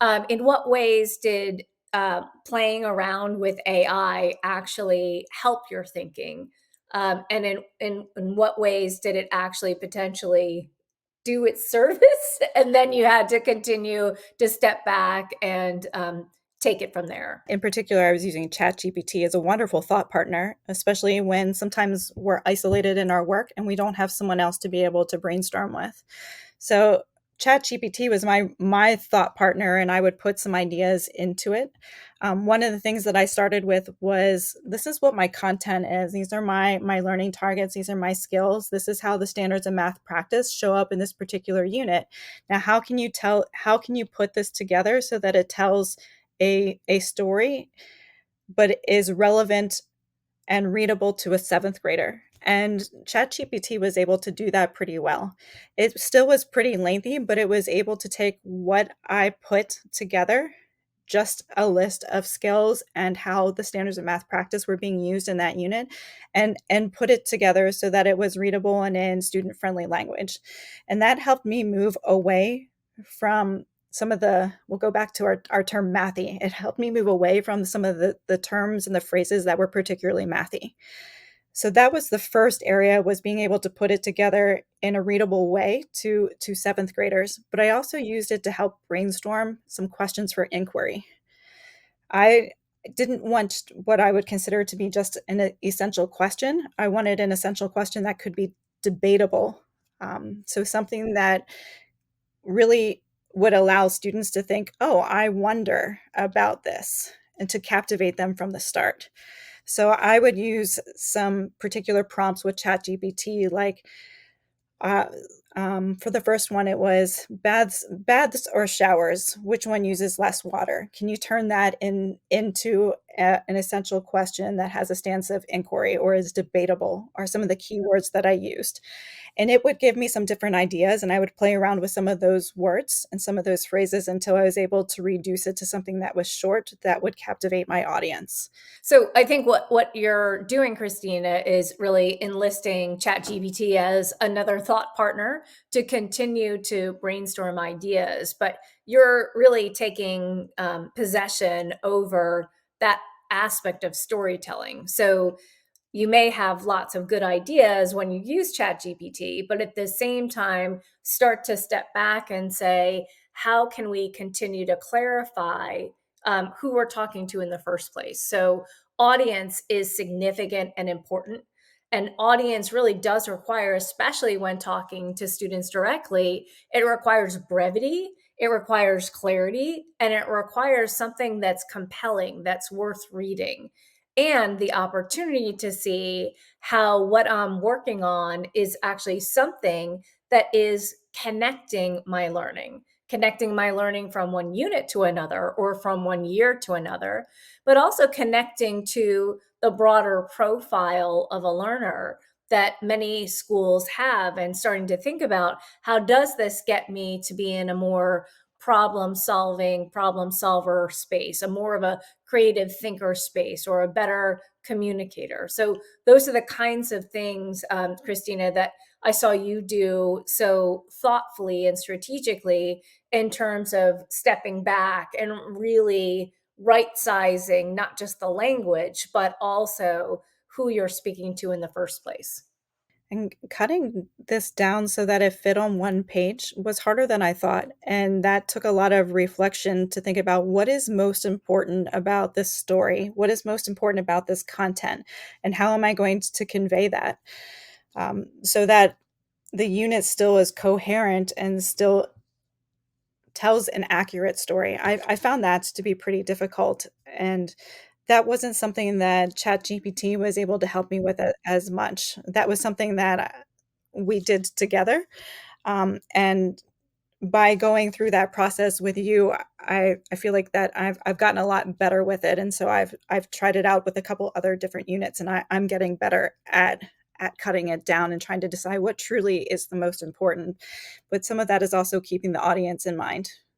In what ways did playing around with AI actually help your thinking? And in what ways did it actually potentially do its service? And then you had to continue to step back and take it from there. In particular, I was using ChatGPT as a wonderful thought partner, especially when sometimes we're isolated in our work and we don't have someone else to be able to brainstorm with. So ChatGPT was my thought partner, and I would put some ideas into it. One of the things that I started with was, this is what my content is. These are my learning targets. These are my skills. This is how the standards of math practice show up in this particular unit. Now, how can you put this together so that it tells a story, but is relevant and readable to a seventh grader? And ChatGPT was able to do that pretty well. It still was pretty lengthy, but it was able to take what I put together, just a list of skills and how the standards of math practice were being used in that unit, and put it together so that it was readable and in student friendly language. And that helped me move away from some of the, we'll go back to our term mathy. It helped me move away from some of the terms and the phrases that were particularly mathy. So that was the first area, was being able to put it together in a readable way to seventh graders. But I also used it to help brainstorm some questions for inquiry. I didn't want what I would consider to be just an essential question. I wanted an essential question that could be debatable. So something that really would allow students to think, oh, I wonder about this, and to captivate them from the start. So I would use some particular prompts with ChatGPT, like uh, for the first one, it was baths or showers. Which one uses less water? Can you turn that into an essential question that has a stance of inquiry or is debatable? Are some of the keywords that I used, and it would give me some different ideas, and I would play around with some of those words and some of those phrases until I was able to reduce it to something that was short that would captivate my audience. So I think what you're doing, Kristina, is really enlisting ChatGPT as another thought partner to continue to brainstorm ideas. But you're really taking possession over that aspect of storytelling. So you may have lots of good ideas when you use ChatGPT, but at the same time, start to step back and say, how can we continue to clarify who we're talking to in the first place? So, audience is significant and important. And audience really does require, especially when talking to students directly, it requires brevity, it requires clarity, and it requires something that's compelling, that's worth reading, and the opportunity to see how what I'm working on is actually something that is connecting my learning from one unit to another or from one year to another, but also connecting to the broader profile of a learner that many schools have, and starting to think about, how does this get me to be in a more problem solver space, a more of a creative thinker space, or a better communicator. So those are the kinds of things, Kristina, that I saw you do so thoughtfully and strategically, in terms of stepping back and really right sizing not just the language, but also who you're speaking to in the first place. And cutting this down so that it fit on one page was harder than I thought. And that took a lot of reflection to think about, what is most important about this story? What is most important about this content? And how am I going to convey that, so that the unit still is coherent and still tells an accurate story? I found that to be pretty difficult. And that wasn't something that ChatGPT was able to help me with as much. That was something that we did together. And by going through that process with you, I feel like that I've gotten a lot better with it. And so I've tried it out with a couple other different units, and I'm getting better at cutting it down and trying to decide what truly is the most important. But some of that is also keeping the audience in mind.